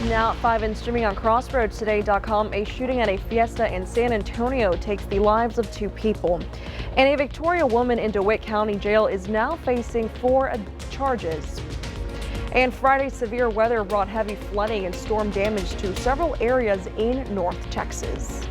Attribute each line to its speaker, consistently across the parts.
Speaker 1: Now at 5 and streaming on CrossroadsToday.com, a shooting at a fiesta in San Antonio takes the lives of 2 people. And a Victoria woman in DeWitt County Jail is now facing 4 charges. And Friday's severe weather brought heavy flooding and storm damage to several areas in North Texas.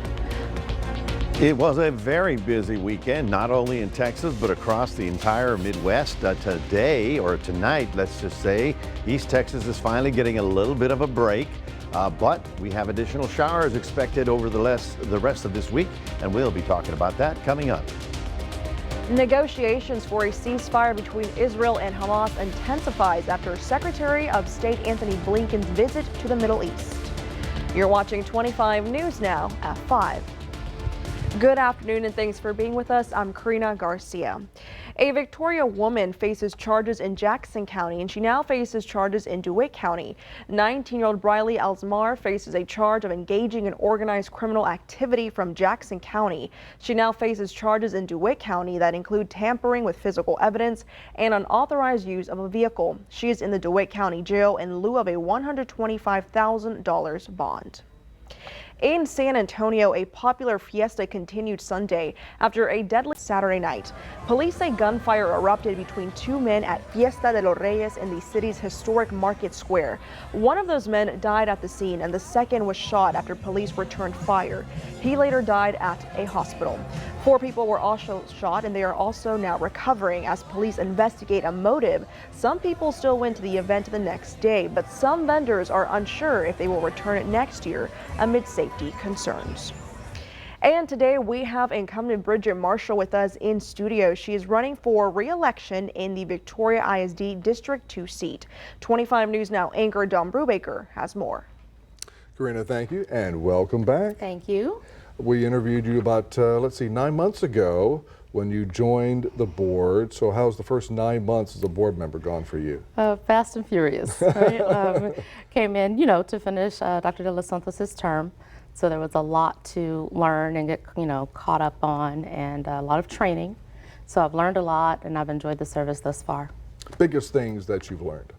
Speaker 2: It was a very busy weekend, not only in Texas, but across the entire Midwest. Today, or tonight, let's just say, East Texas is finally getting a little bit of a break. But we have additional showers expected over the rest of this week, and we'll be talking about that coming up.
Speaker 1: Negotiations for a ceasefire between Israel and Hamas intensifies after Secretary of State Anthony Blinken's visit to the Middle East. You're watching 25 News Now at 5. Good afternoon and thanks for being with us. I'm Karina Garcia. A Victoria woman faces charges in Jackson County and she now faces charges in DeWitt County. 19-year-old Briley Alsmar faces a charge of engaging in organized criminal activity from Jackson County. She now faces charges in DeWitt County that include tampering with physical evidence and unauthorized use of a vehicle. She is in the DeWitt County Jail in lieu of a $125,000 bond. In San Antonio, a popular fiesta continued Sunday after a deadly Saturday night. Police say gunfire erupted between 2 men at Fiesta de los Reyes in the city's historic market square. One of those men died at the scene and the second was shot after police returned fire. He later died at a hospital. 4 people were also shot and they are also now recovering as police investigate a motive. Some people still went to the event the next day, but some vendors are unsure if they will return it next year amid safety concerns. And today we have incumbent Bridget Marshall with us in studio. She is running for re-election in the Victoria ISD District 2 seat. 25 News Now anchor Don Brubaker has more.
Speaker 3: Karina, thank you and welcome back.
Speaker 4: Thank you.
Speaker 3: We interviewed you about, 9 months ago when you joined the board. So how's the first 9 months as a board member gone for you?
Speaker 4: Fast and furious. Right? Came in, to finish Dr. De Los Santos' term. So there was a lot to learn and get, caught up on and a lot of training. So I've learned a lot and I've enjoyed the service thus far.
Speaker 3: Biggest things that you've learned?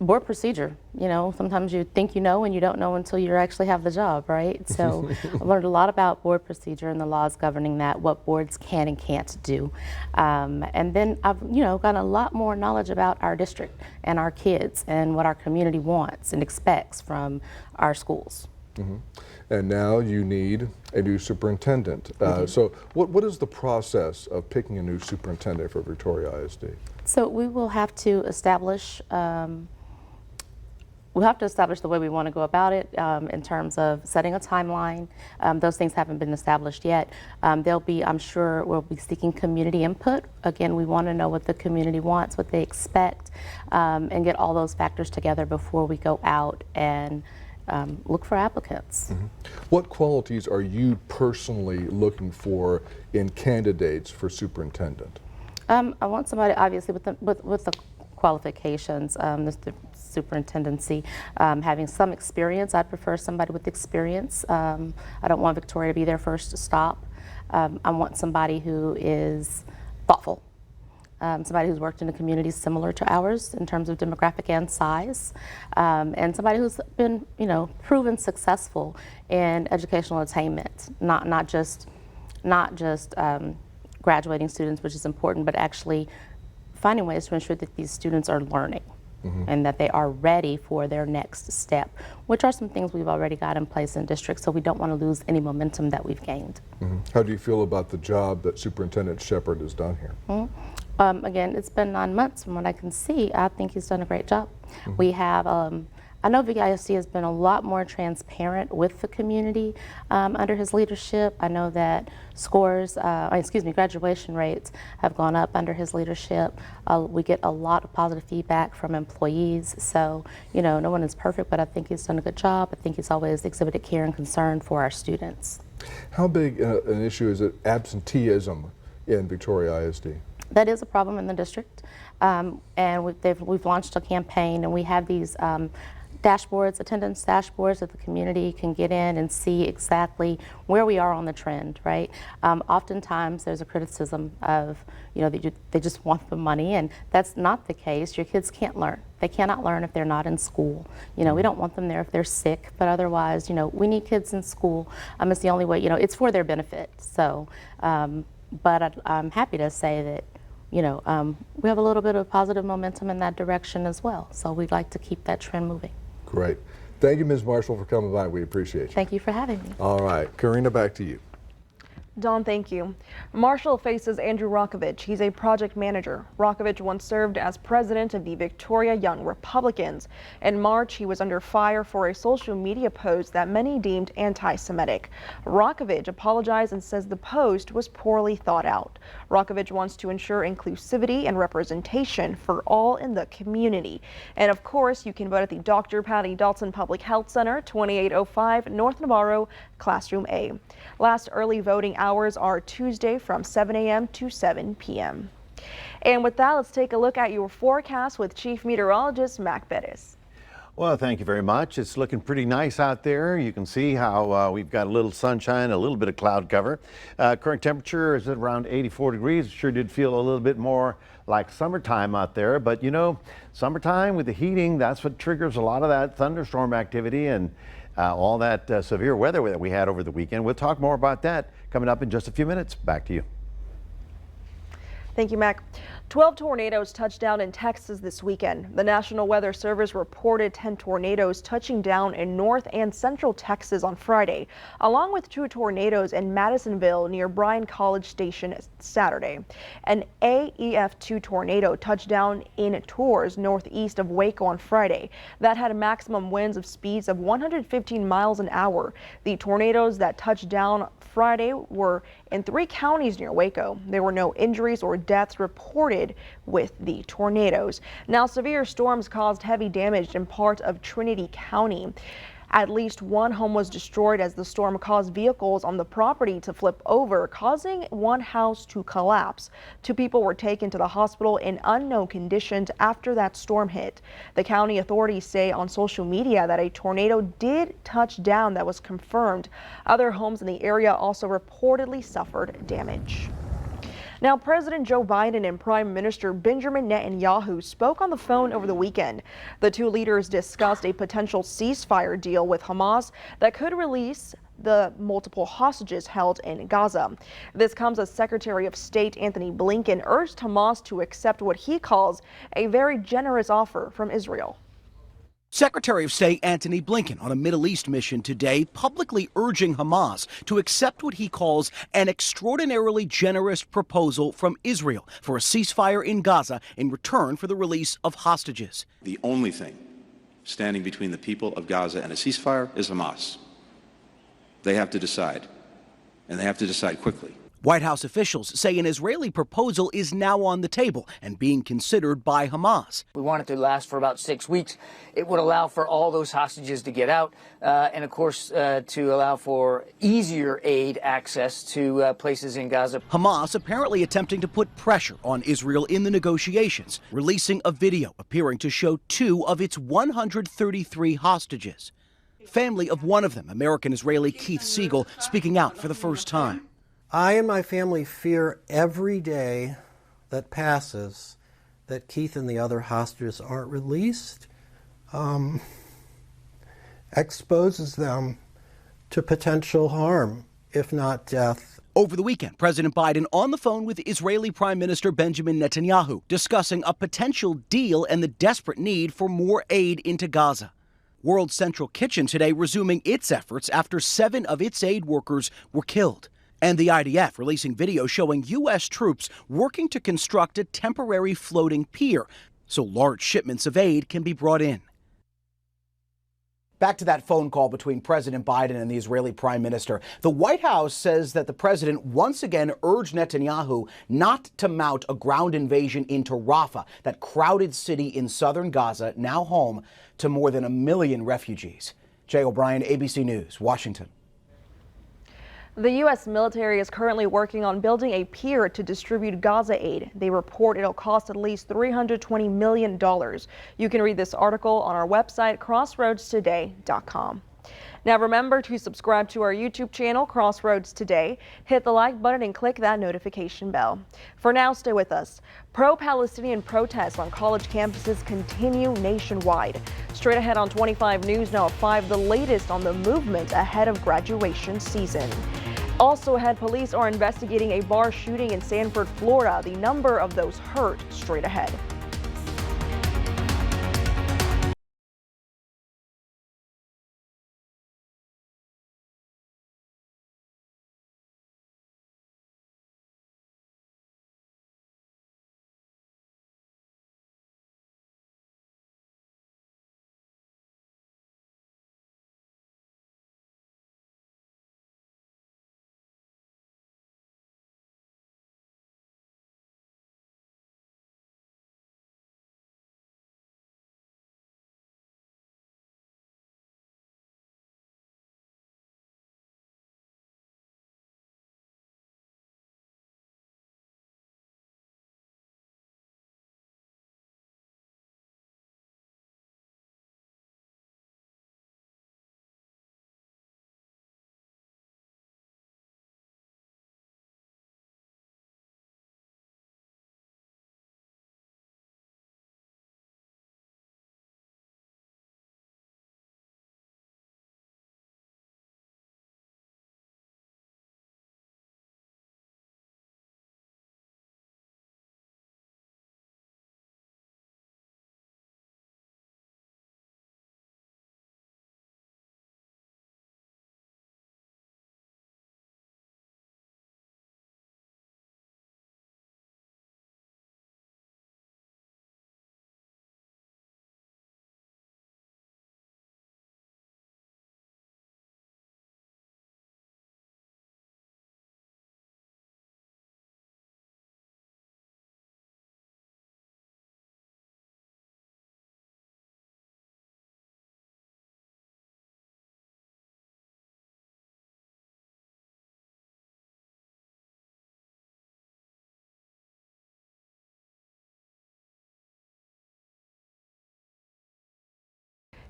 Speaker 4: Board procedure. Sometimes you think you know and you don't know until you actually have the job, right? So I've learned a lot about board procedure and the laws governing that, what boards can and can't do. And then I've, gotten a lot more knowledge about our district and our kids and what our community wants and expects from our schools.
Speaker 3: Mm-hmm. And now you need a new superintendent. So what is the process of picking a new superintendent for Victoria ISD?
Speaker 4: So we will have to establish the way we want to go about it in terms of setting a timeline. Those things haven't been established yet. I'm sure we'll be seeking community input. Again, we want to know what the community wants, what they expect, and get all those factors together before we go out and look for applicants.
Speaker 3: Mm-hmm. What qualities are you personally looking for in candidates for superintendent? I
Speaker 4: want somebody obviously with the qualifications, the superintendency, having some experience. I prefer somebody with experience. I don't want Victoria to be their first stop. I want somebody who is thoughtful. Somebody who's worked in a community similar to ours in terms of demographic and size, and somebody who's been, proven successful in educational attainment, not just graduating students, which is important, but actually finding ways to ensure that these students are learning. Mm-hmm. And that they are ready for their next step, which are some things we've already got in place in district, so we don't want to lose any momentum that we've gained.
Speaker 3: Mm-hmm. How do you feel about the job that Superintendent Shepard has done here?
Speaker 4: Mm-hmm. Again, it's been 9 months. From what I can see, I think he's done a great job. Mm-hmm. We have, I know VISD has been a lot more transparent with the community under his leadership. I know that graduation rates have gone up under his leadership. We get a lot of positive feedback from employees. So, no one is perfect, but I think he's done a good job. I think he's always exhibited care and concern for our students.
Speaker 3: How big an issue is it absenteeism in Victoria ISD?
Speaker 4: That is a problem in the district, and we've launched a campaign, and we have these dashboards, attendance dashboards that the community can get in and see exactly where we are on the trend, right? Oftentimes there's a criticism of, they just want the money, and that's not the case. Your kids can't learn. They cannot learn if they're not in school. We don't want them there if they're sick, but otherwise, we need kids in school. It's the only way, it's for their benefit. So, but I'm happy to say that we have a little bit of positive momentum in that direction as well. So we'd like to keep that trend moving.
Speaker 3: Great. Thank you, Ms. Marshall, for coming by. We appreciate you.
Speaker 4: Thank you for having me.
Speaker 3: All right. Karina, back to you.
Speaker 1: Dawn, thank you. Marshall faces Andrew Rokovich. He's a project manager. Rokovich once served as president of the Victoria Young Republicans. In March, he was under fire for a social media post that many deemed anti-Semitic. Rokovich apologized and says the post was poorly thought out. Rokovich wants to ensure inclusivity and representation for all in the community. And of course, you can vote at the Dr. Patty Dalton Public Health Center, 2805 North Navarro, Classroom A. Last early voting hours are Tuesday from 7 a.m. to 7 p.m. And with that, let's take a look at your forecast with Chief Meteorologist Mac Perez.
Speaker 2: Well, thank you very much. It's looking pretty nice out there. You can see how we've got a little sunshine, a little bit of cloud cover. Current temperature is at around 84 degrees. It sure did feel a little bit more like summertime out there. But summertime with the heating, that's what triggers a lot of that thunderstorm activity and all that severe weather that we had over the weekend. We'll talk more about that coming up in just a few minutes. Back to you.
Speaker 1: Thank you, Mac. 12 tornadoes touched down in Texas this weekend. The National Weather Service reported 10 tornadoes touching down in North and Central Texas on Friday, along with 2 tornadoes in Madisonville near Bryan College Station Saturday. An AEF2 tornado touched down in Tours, northeast of Waco on Friday. That had maximum winds of speeds of 115 miles an hour. The tornadoes that touched down Friday were in 3 counties near Waco. There were no injuries or deaths reported with the tornadoes. Now, severe storms caused heavy damage in parts of Trinity County. At least 1 home was destroyed as the storm caused vehicles on the property to flip over, causing 1 house to collapse. 2 people were taken to the hospital in unknown conditions after that storm hit. The county authorities say on social media that a tornado did touch down that was confirmed. Other homes in the area also reportedly suffered damage. Now, President Joe Biden and Prime Minister Benjamin Netanyahu spoke on the phone over the weekend. The 2 leaders discussed a potential ceasefire deal with Hamas that could release the multiple hostages held in Gaza. This comes as Secretary of State Antony Blinken urged Hamas to accept what he calls a very generous offer from Israel.
Speaker 5: Secretary of State Antony Blinken on a Middle East mission today, publicly urging Hamas to accept what he calls an extraordinarily generous proposal from Israel for a ceasefire in Gaza in return for the release of hostages.
Speaker 6: The only thing standing between the people of Gaza and a ceasefire is Hamas. They have to decide, and they have to decide quickly.
Speaker 5: White House officials say an Israeli proposal is now on the table and being considered by Hamas.
Speaker 7: We want it to last for about 6 weeks. It would allow for all those hostages to get out and, of course, to allow for easier aid access to places in Gaza.
Speaker 5: Hamas apparently attempting to put pressure on Israel in the negotiations, releasing a video appearing to show 2 of its 133 hostages. Family of one of them, American-Israeli Keith Siegel, speaking out for the first time.
Speaker 8: I and my family fear every day that passes that Keith and the other hostages aren't released, exposes them to potential harm, if not death.
Speaker 5: Over the weekend, President Biden on the phone with Israeli Prime Minister Benjamin Netanyahu, discussing a potential deal and the desperate need for more aid into Gaza. World Central Kitchen today resuming its efforts after 7 of its aid workers were killed. And the IDF releasing video showing U.S. troops working to construct a temporary floating pier so large shipments of aid can be brought in. Back to that phone call between President Biden and the Israeli Prime Minister. The White House says that the president once again urged Netanyahu not to mount a ground invasion into Rafah, that crowded city in southern Gaza, now home to more than 1 million refugees. Jay O'Brien, ABC News, Washington.
Speaker 1: The U.S. military is currently working on building a pier to distribute Gaza aid. They report it'll cost at least $320 million. You can read this article on our website, crossroadstoday.com. Now remember to subscribe to our YouTube channel, Crossroads Today. Hit the like button and click that notification bell. For now, stay with us. Pro-Palestinian protests on college campuses continue nationwide. Straight ahead on 25 News now at 5, the latest on the movement ahead of graduation season. Also ahead, police are investigating a bar shooting in Sanford, Florida. The number of those hurt straight ahead.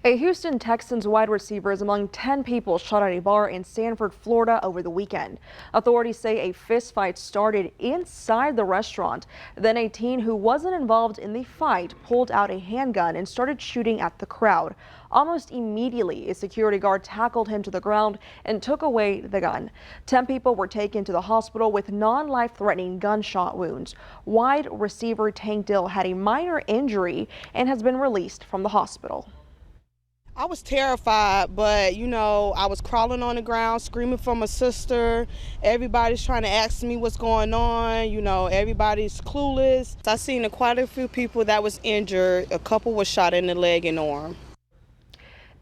Speaker 1: A Houston Texans wide receiver is among 10 people shot at a bar in Sanford, Florida over the weekend. Authorities say a fistfight started inside the restaurant. Then a teen who wasn't involved in the fight pulled out a handgun and started shooting at the crowd. Almost immediately, a security guard tackled him to the ground and took away the gun. 10 people were taken to the hospital with non-life-threatening gunshot wounds. Wide receiver Tank Dill had a minor injury and has been released from the hospital.
Speaker 9: I was terrified, but I was crawling on the ground, screaming for my sister. Everybody's trying to ask me what's going on. Everybody's clueless. I seen quite a few people that was injured. A couple was shot in the leg and arm.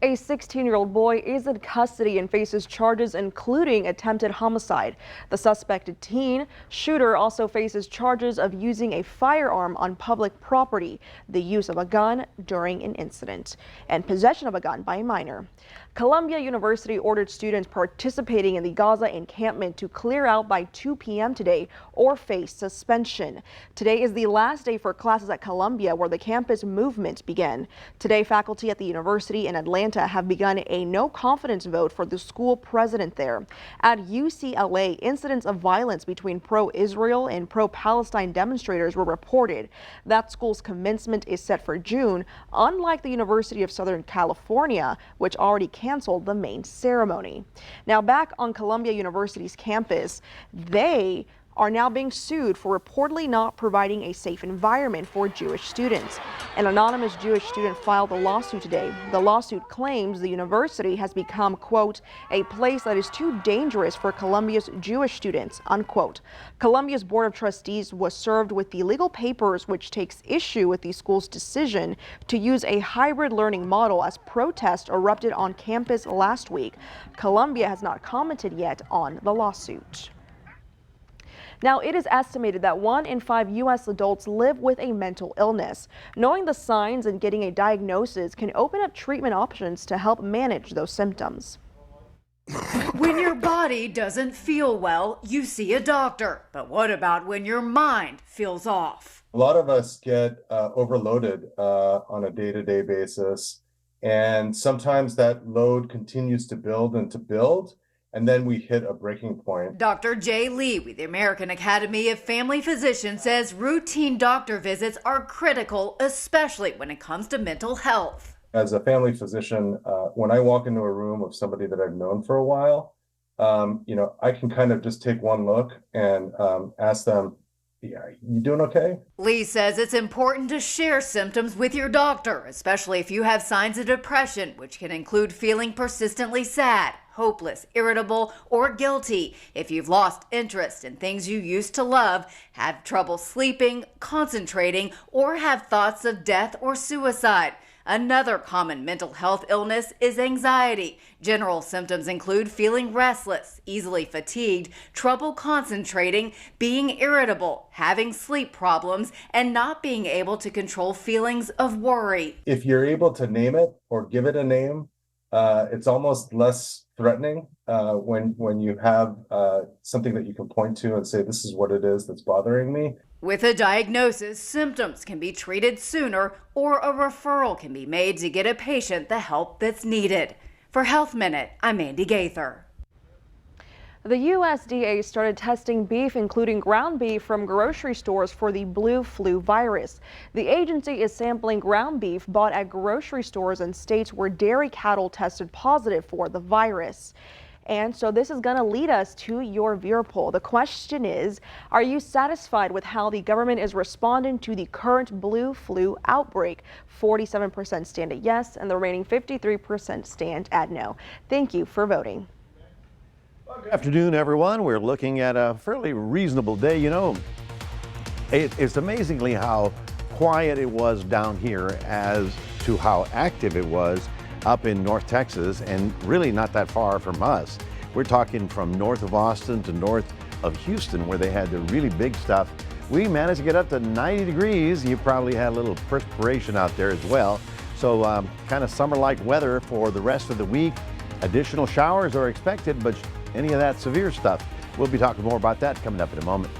Speaker 1: A 16-year-old boy is in custody and faces charges including attempted homicide. The suspected teen shooter also faces charges of using a firearm on public property, the use of a gun during an incident, and possession of a gun by a minor. Columbia University ordered students participating in the Gaza encampment to clear out by 2 p.m. today or face suspension. Today is the last day for classes at Columbia, where the campus movement began. Today, faculty at the university in Atlanta have begun a no confidence vote for the school president there. At UCLA, incidents of violence between pro-Israel and pro-Palestine demonstrators were reported. That school's commencement is set for June, unlike the University of Southern California, which already canceled the main ceremony. Now back on Columbia University's campus, they are now being sued for reportedly not providing a safe environment for Jewish students. An anonymous Jewish student filed a lawsuit today. The lawsuit claims the university has become, quote, a place that is too dangerous for Columbia's Jewish students, unquote. Columbia's Board of Trustees was served with the legal papers, which takes issue with the school's decision to use a hybrid learning model as protests erupted on campus last week. Columbia has not commented yet on the lawsuit. Now, it is estimated that 1 in 5 U.S. adults live with a mental illness. Knowing the signs and getting a diagnosis can open up treatment options to help manage those symptoms.
Speaker 10: When your body doesn't feel well, you see a doctor. But what about when your mind feels off?
Speaker 11: A lot of us get overloaded on a day-to-day basis, and sometimes that load continues to build and to build, and then we hit a breaking point.
Speaker 10: Dr. Jay Lee with the American Academy of Family Physicians says routine doctor visits are critical, especially when it comes to mental health.
Speaker 11: As a family physician, when I walk into a room of somebody that I've known for a while, I can kind of just take one look and ask them, "Yeah, you doing okay?"
Speaker 10: Lee says it's important to share symptoms with your doctor, especially if you have signs of depression, which can include feeling persistently sad, hopeless, irritable, or guilty. If you've lost interest in things you used to love, have trouble sleeping, concentrating, or have thoughts of death or suicide. Another common mental health illness is anxiety. General symptoms include feeling restless, easily fatigued, trouble concentrating, being irritable, having sleep problems, and not being able to control feelings of worry.
Speaker 11: If you're able to name it or give it a name, it's almost less threatening when you have something that you can point to and say, "This is what it is that's bothering me."
Speaker 10: With a diagnosis, symptoms can be treated sooner or a referral can be made to get a patient the help that's needed. For Health Minute, I'm Andy Gaither.
Speaker 1: The USDA started testing beef, including ground beef, from grocery stores for the blue flu virus. The agency is sampling ground beef bought at grocery stores in states where dairy cattle tested positive for the virus. And so this is going to lead us to your viewer poll. The question is, are you satisfied with how the government is responding to the current blue flu outbreak? 47% stand at yes, and the remaining 53% stand at no. Thank you for voting.
Speaker 2: Good afternoon, everyone. We're looking at a fairly reasonable day. You know, it's amazingly how quiet it was down here as to how active it was up in North Texas, and really not that far from us. We're talking from north of Austin to north of Houston, where they had the really big stuff. We managed to get up to 90 degrees. You probably had a little perspiration out there as well. So kind of summer-like weather for the rest of the week. Additional showers are expected, but any of that severe stuff, we'll be talking more about that coming up in a moment.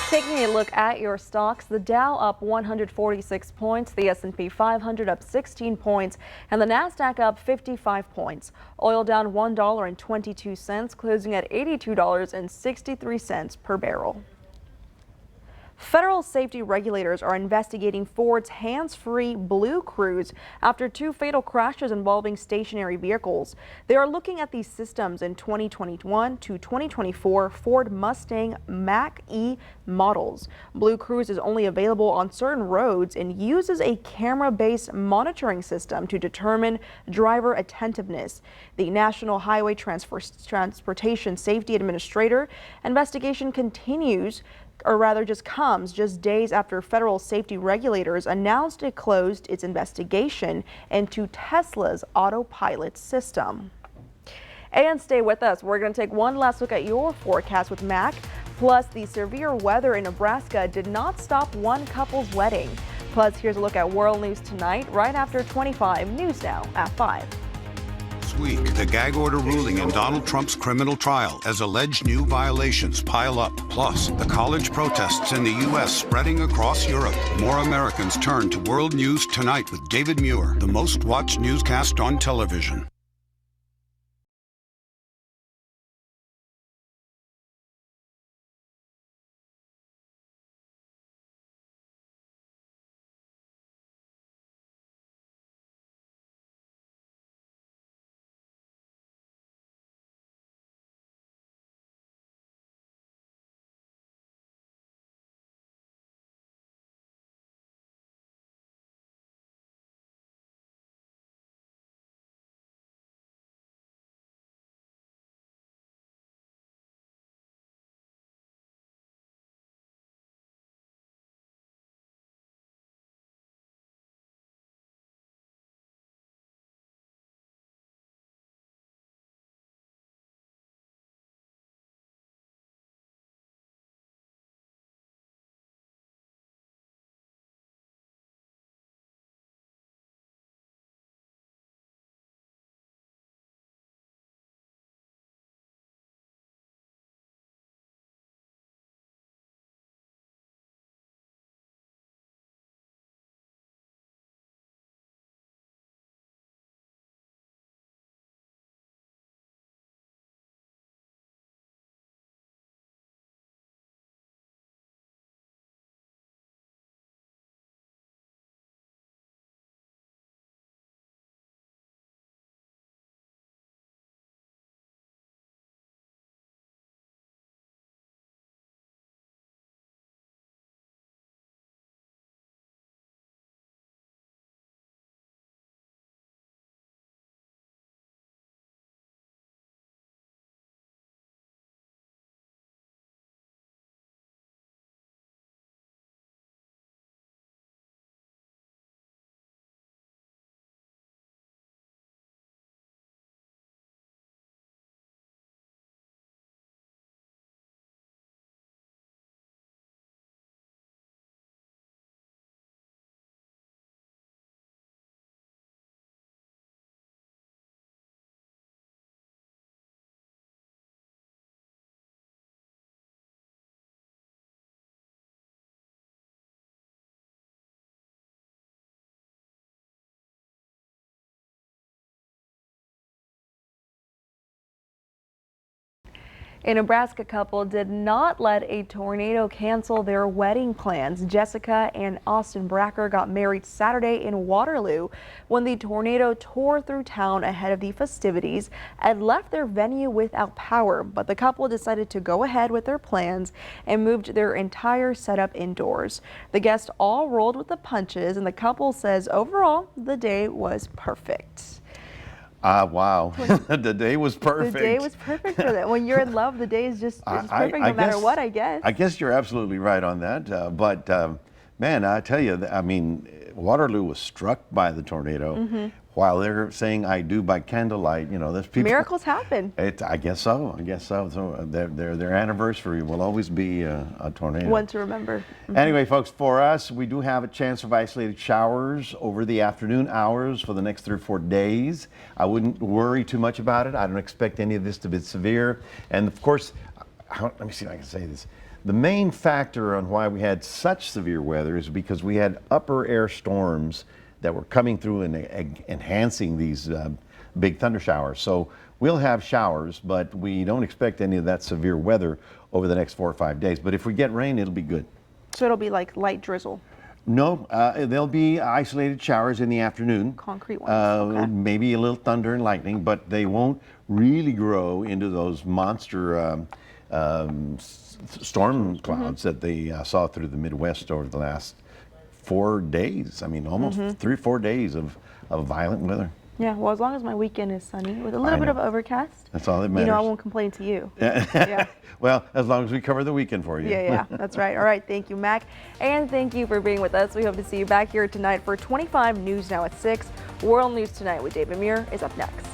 Speaker 1: Taking a look at your stocks, the Dow up 146 points, the S&P 500 up 16 points, and the Nasdaq up 55 points. Oil down $1.22, closing at $82.63 per barrel. Federal safety regulators are investigating Ford's hands-free Blue Cruise after 2 fatal crashes involving stationary vehicles. They are looking at these systems in 2021 to 2024 Ford Mustang Mach-E models. Blue Cruise is only available on certain roads and uses a camera-based monitoring system to determine driver attentiveness. The National Highway Transportation Safety Administrator investigation continues, or rather just comes just days after federal safety regulators announced it closed its investigation into Tesla's autopilot system. And stay with us. We're going to take one last look at your forecast with Mac. Plus, the severe weather in Nebraska did not stop one couple's wedding. Plus, here's a look at world news tonight, right after 25 News Now at 5.
Speaker 12: This week, the gag order ruling in Donald Trump's criminal trial as alleged new violations pile up. Plus, the college protests in the U.S. spreading across Europe. More Americans turn to World News Tonight with David Muir, the most watched newscast on television.
Speaker 1: A Nebraska couple did not let a tornado cancel their wedding plans. Jessica and Austin Bracker got married Saturday in Waterloo when the tornado tore through town ahead of the festivities and left their venue without power. But the couple decided to go ahead with their plans and moved their entire setup indoors. The guests all rolled with the punches, and the couple says overall the day was perfect.
Speaker 2: Wow. The day was perfect.
Speaker 1: The day was perfect for them. When you're in love, the day is just perfect no matter what, I guess.
Speaker 2: I guess you're absolutely right on that. But man, I tell you, I mean, Waterloo was struck by the tornado. While they're saying "I do" by candlelight, you know, there's people.
Speaker 1: Miracles happen.
Speaker 2: I guess so. I guess so. So their anniversary will always be a tornado.
Speaker 1: One to remember.
Speaker 2: Anyway, folks, for us, we do have a chance of isolated showers over the afternoon hours for the next 3 or 4 days. I wouldn't worry too much about it. I don't expect any of this to be severe. And of course, let me see if I can say this. The main factor on why we had such severe weather is because we had upper air storms that were coming through and enhancing these big thunder showers. So we'll have showers, but we don't expect any of that severe weather over the next 4 or 5 days. But if we get rain, it'll be good.
Speaker 1: So it'll be like light drizzle.
Speaker 2: No, there'll be isolated showers in the afternoon.
Speaker 1: Concrete ones. Okay.
Speaker 2: Maybe a little thunder and lightning, but they won't really grow into those monster storm clouds that they saw through the Midwest over the last 4 days. I mean, almost 3 or 4 days of violent weather.
Speaker 1: Yeah, well, as long as my weekend is sunny with a little bit of overcast.
Speaker 2: That's all that matters.
Speaker 1: You know, I won't complain to you. Yeah.
Speaker 2: Well, as long as we cover the weekend for you.
Speaker 1: Yeah, that's right. All right, thank you, Mac. And thank you for being with us. We hope to see you back here tonight for 25 News Now at 6. World News Tonight with David Muir is up next.